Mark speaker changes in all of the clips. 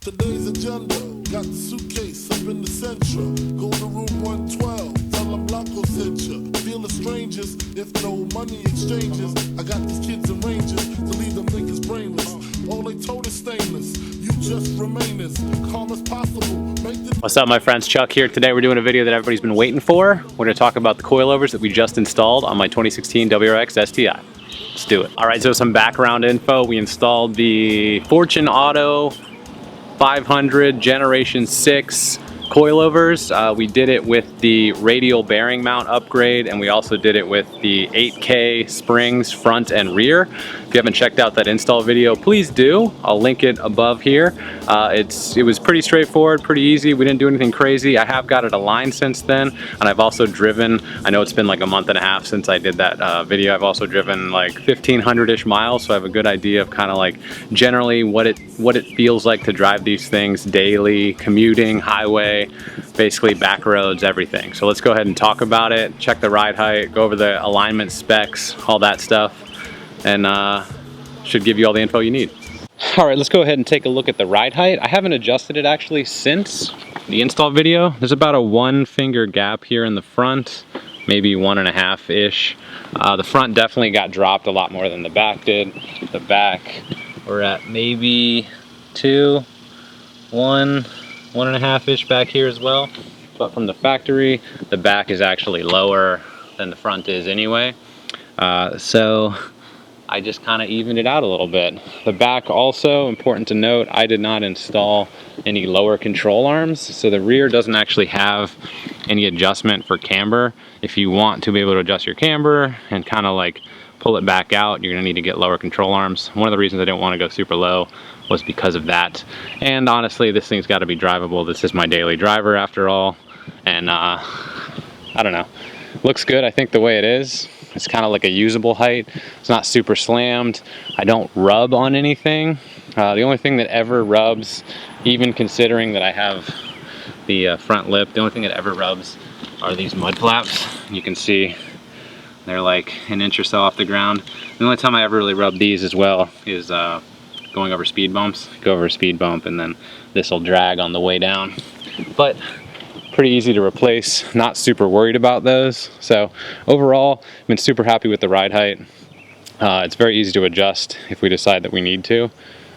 Speaker 1: Today's agenda, got the suitcase up in the central. Go to room 112, tell them Blanco sent you. Feel the strangers, if no money exchanges. I got these kids and rangers to leave them niggas brainless. All they told is stainless, you just remain as calm as possible.
Speaker 2: What's up, my friends? Chuck here. Today we're doing a video that everybody's been waiting for. We're going to talk about the coilovers that we just installed on my 2016 WRX STI. Let's do it. All right, so some background info. We installed the Fortune Auto 500 Generation 6 coilovers. We did it with the radial bearing mount upgrade, and we also did it with the 8K springs front and rear. If you haven't checked out that install video, please do. I'll link it above here. It was pretty straightforward, pretty easy. We didn't do anything crazy. I have got it aligned since then, and I've also driven, I know it's been like a month and a half since I did that video. I've also driven like 1,500-ish miles, so I have a good idea of kind of like generally what it feels like to drive these things daily, commuting, highway, basically back roads, everything. So let's go ahead and talk about it, check the ride height, go over the alignment specs, all that stuff, and should give you all the info you need. All right, let's go ahead and take a look at the ride height. I haven't adjusted it actually since the install video. There's about a 1 finger gap here in the front, maybe 1.5-ish. The front definitely got dropped a lot more than the back did. The back, we're at maybe 2, 1, 1.5-ish back here as well. But from the factory, the back is actually lower than the front is anyway. So I just kind of evened it out a little bit. The back also, important to note, I did not install any lower control arms. So the rear doesn't actually have any adjustment for camber. If you want to be able to adjust your camber and kind of like pull it back out, you're gonna need to get lower control arms. One of the reasons I didn't want to go super low was because of that. And honestly, this thing's got to be drivable. This is my daily driver after all. And I don't know, looks good I think the way it is. It's kind of like a usable height. It's not super slammed. I don't rub on anything. The only thing that ever rubs, even considering that I have the front lip, the only thing that ever rubs are these mud flaps. You can see they're like 1 inch or so off the ground. The only time I ever really rub these as well is going over speed bumps. Go over a speed bump and then this will drag on the way down. But pretty easy to replace, not super worried about those. So overall, I've been super happy with the ride height. It's very easy to adjust if we decide that we need to.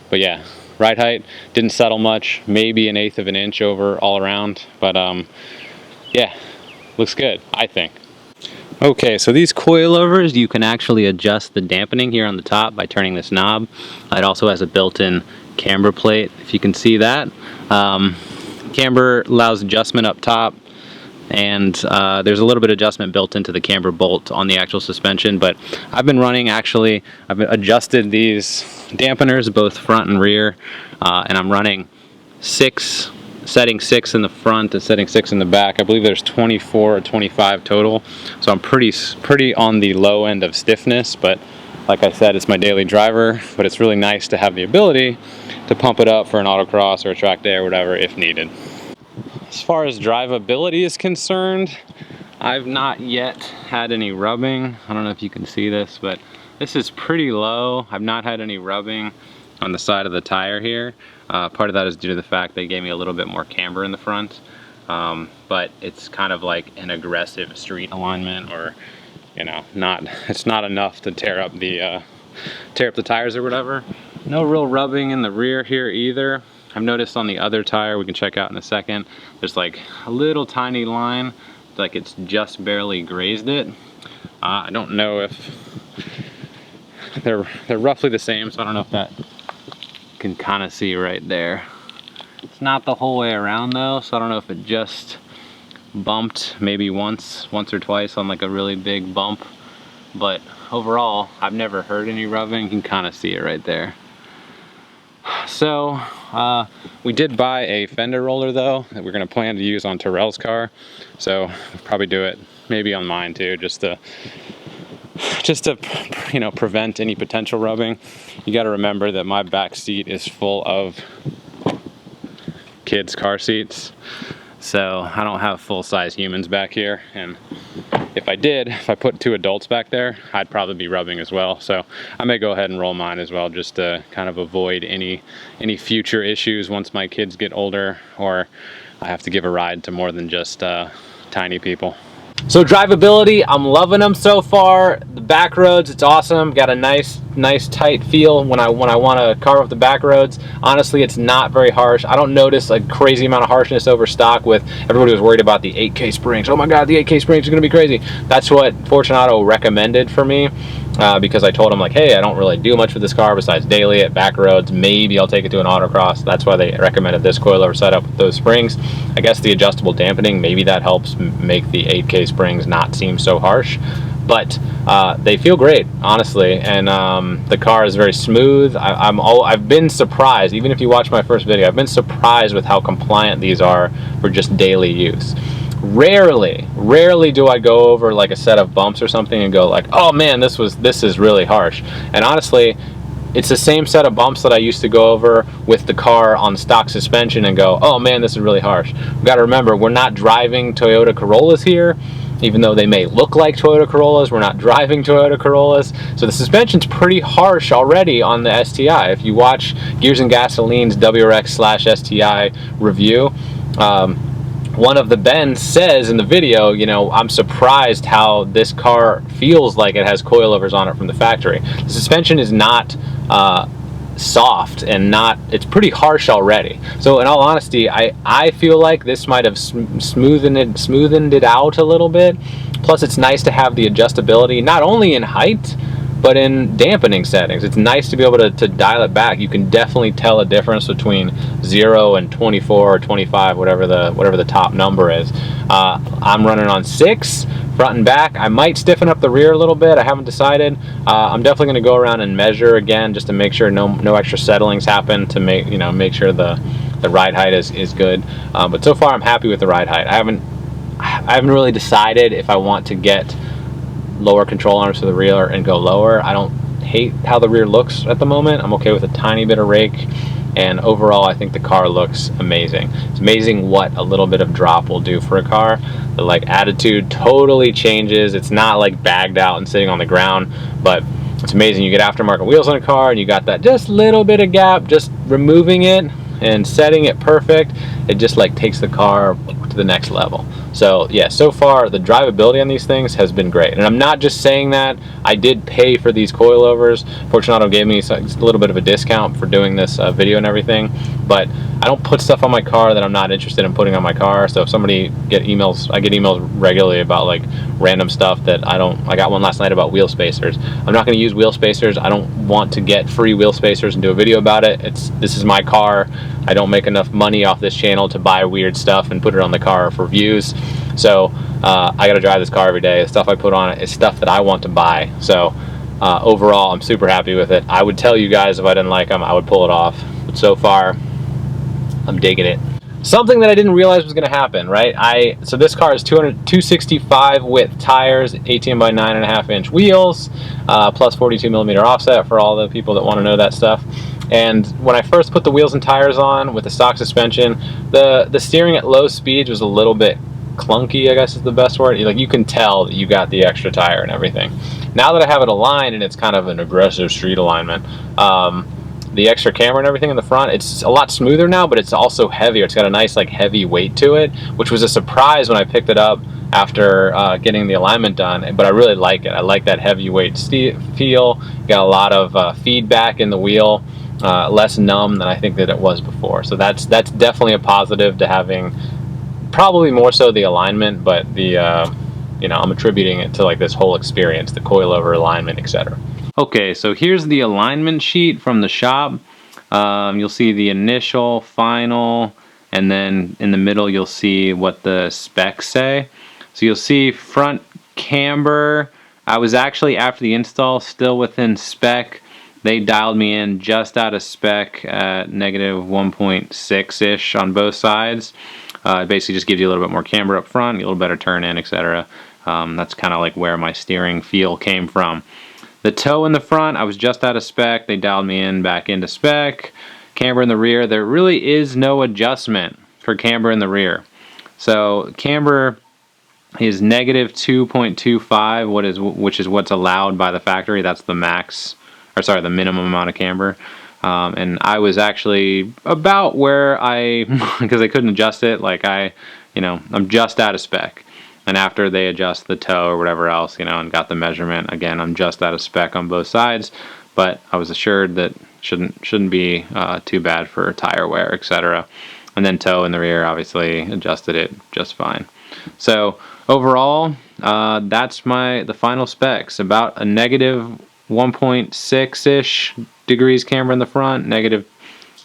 Speaker 2: But yeah, ride height didn't settle much, maybe 1/8 of an inch over all around. But yeah, looks good, I think. Okay, so these coilovers, you can actually adjust the dampening here on the top by turning this knob. It also has a built-in camber plate, if you can see that. Camber allows adjustment up top, and there's a little bit of adjustment built into the camber bolt on the actual suspension. But I've been running, actually, I've adjusted these dampeners both front and rear, and I'm running 6, setting 6 in the front and setting 6 in the back. I believe there's 24 or 25 total, so I'm pretty on the low end of stiffness. But like I said, it's my daily driver, but it's really nice to have the ability to pump it up for an autocross or a track day or whatever if needed. As far as drivability is concerned, I've not yet had any rubbing. I don't know if you can see this, but this is pretty low. I've not had any rubbing on the side of the tire here. Part of that is due to the fact they gave me a little bit more camber in the front, but it's kind of like an aggressive street alignment, or you know, it's not enough to tear up the tires or whatever. No real rubbing in the rear here either. I've noticed on the other tire, we can check out in a second, there's like a little tiny line, like it's just barely grazed it. I don't know if they're roughly the same, so I don't know if that you can kind of see right there. It's not the whole way around though, so I don't know if it just bumped maybe once or twice on like a really big bump. But overall, I've never heard any rubbing. You can kind of see it right there. So we did buy a fender roller though that we're going to plan to use on Terrell's car. So we'll probably do it maybe on mine too, just to you know, prevent any potential rubbing. You got to remember that my back seat is full of kids' car seats, so I don't have full-size humans back here, and if I put 2 adults back there, I'd probably be rubbing as well. So I may go ahead and roll mine as well, just to kind of avoid any future issues once my kids get older, or I have to give a ride to more than just tiny people. So drivability, I'm loving them so far. The back roads, it's awesome. Got a nice tight feel when I want to carve up the back roads. Honestly, it's not very harsh. I don't notice a crazy amount of harshness over stock. With everybody was worried about the 8K springs. Oh my God, the 8K springs are gonna be crazy. That's what Fortunato recommended for me. Because I told him, like, hey, I don't really do much with this car besides daily at back roads. Maybe I'll take it to an autocross. That's why they recommended this coilover setup with those springs. I guess the adjustable dampening, maybe that helps make the 8K springs not seem so harsh. But they feel great, honestly, and the car is very smooth. I've been surprised, even if you watch my first video, I've been surprised with how compliant these are for just daily use. Rarely do I go over like a set of bumps or something and go like, oh man, this is really harsh. And honestly, it's the same set of bumps that I used to go over with the car on stock suspension and go, oh man, this is really harsh. We've got to remember, we're not driving Toyota Corollas here. Even though they may look like Toyota Corollas, we're not driving Toyota Corollas. So the suspension's pretty harsh already on the STI. If you watch Gears and Gasoline's WRX/STI review, one of the Bens says in the video, you know, I'm surprised how this car feels like it has coilovers on it from the factory. The suspension is not soft and it's pretty harsh already. So in all honesty, I feel like this might have smoothened it out a little bit. Plus it's nice to have the adjustability, not only in height, but in dampening settings. It's nice to be able to dial it back. You can definitely tell a difference between 0 and 24 or 25, whatever the top number is. I'm running on 6, front and back. I might stiffen up the rear a little bit. I haven't decided. I'm definitely going to go around and measure again just to make sure no extra settlings happen, to make sure the ride height is good. But so far I'm happy with the ride height. I haven't really decided if I want to get lower control arms for the rear and go lower. I don't hate how the rear looks at the moment. I'm okay with a tiny bit of rake, and overall I think the car looks amazing. It's amazing what a little bit of drop will do for a car. The attitude totally changes. It's not like bagged out and sitting on the ground, but it's amazing. You get aftermarket wheels on a car and you got that just little bit of gap. Just removing it and setting it perfect, it just takes the car to the next level. So yeah, so far the drivability on these things has been great, and I'm not just saying that. I did pay for these coilovers. Fortunato gave me a little bit of a discount for doing this video and everything, but I don't put stuff on my car that I'm not interested in putting on my car. So if somebody I get emails regularly about random stuff that I got one last night about wheel spacers. I'm not going to use wheel spacers. I don't want to get free wheel spacers and do a video about it. This is my car. I don't make enough money off this channel to buy weird stuff and put it on the car for views. So I got to drive this car every day. The stuff I put on it is stuff that I want to buy. So overall, I'm super happy with it. I would tell you guys if I didn't like them, I would pull it off. But so far, I'm digging it. Something that I didn't realize was going to happen, right? So this car is 265 width tires, 18 by 9.5 inch wheels, plus 42 millimeter offset for all the people that want to know that stuff. And when I first put the wheels and tires on with the stock suspension, the steering at low speeds was a little bit clunky, I guess is the best word. You can tell that you got the extra tire and everything. Now that I have it aligned and it's kind of an aggressive street alignment, the extra camera and everything in the front, it's a lot smoother now, but it's also heavier. It's got a nice heavy weight to it, which was a surprise when I picked it up after getting the alignment done. But I really like it. I like that heavyweight feel. Got a lot of feedback in the wheel, less numb than I think that it was before. So that's definitely a positive to having, probably more so the alignment, but the I'm attributing it to this whole experience, the coilover alignment, etc. Okay, so here's the alignment sheet from the shop. You'll see the initial, final, and then in the middle you'll see what the specs say. So you'll see front camber. I was actually, after the install, still within spec. They dialed me in just out of spec at negative 1.6-ish on both sides. It basically just gives you a little bit more camber up front, a little better turn in, etc. That's kind of where my steering feel came from. The toe in the front, I was just out of spec. They dialed me in back into spec. Camber in the rear, there really is no adjustment for camber in the rear. So camber is negative 2.25, which is what's allowed by the factory. That's the max, or sorry, the minimum amount of camber. And I was actually about where because I couldn't adjust it, like I'm just out of spec. And after they adjust the toe or whatever else, and got the measurement, again, I'm just out of spec on both sides. But I was assured that shouldn't be too bad for tire wear, etc. And then toe in the rear, obviously adjusted it just fine. So overall, that's the final specs. About a negative 1.6-ish degrees camber in the front, negative,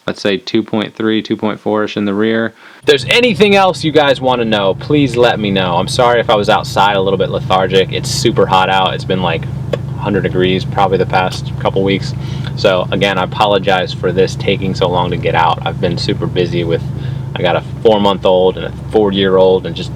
Speaker 2: let's say 2.3, 2.4-ish in the rear. If there's anything else you guys want to know, please let me know. I'm sorry if I was outside a little bit lethargic. It's super hot out. It's been like 100 degrees probably the past couple weeks. So again, I apologize for this taking so long to get out. I've been super busy I got a 4-month-old and a 4-year-old and just,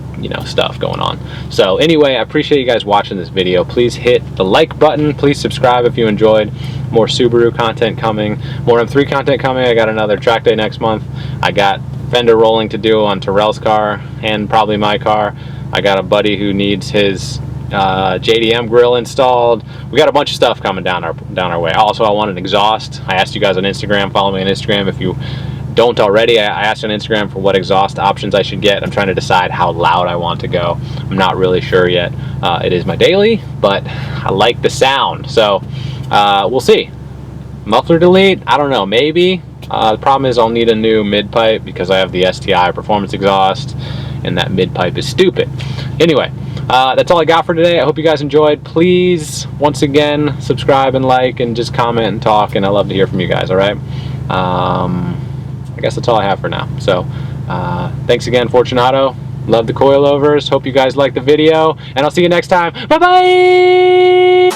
Speaker 2: stuff going on. So anyway, I appreciate you guys watching this video. Please hit the like button. Please subscribe if you enjoyed. More Subaru content coming. More M3 content coming. I got another track day next month. I got fender rolling to do on Terrell's car and probably my car. I got a buddy who needs his JDM grill installed. We got a bunch of stuff coming down our way. Also, I want an exhaust. I asked you guys on Instagram. Follow me on Instagram if you don't already. I asked on Instagram for what exhaust options I should get. I'm trying to decide how loud I want to go. I'm not really sure yet. It is my daily, but I like the sound. So we'll see. Muffler delete? I don't know. Maybe. The problem is I'll need a new mid pipe because I have the STI performance exhaust, and that mid pipe is stupid. Anyway. That's all I got for today. I hope you guys enjoyed. Please, once again, subscribe and like and just comment and talk, and I love to hear from you guys, all right? I guess that's all I have for now. So, thanks again, Fortunato. Love the coilovers. Hope you guys liked the video, and I'll see you next time. Bye-bye!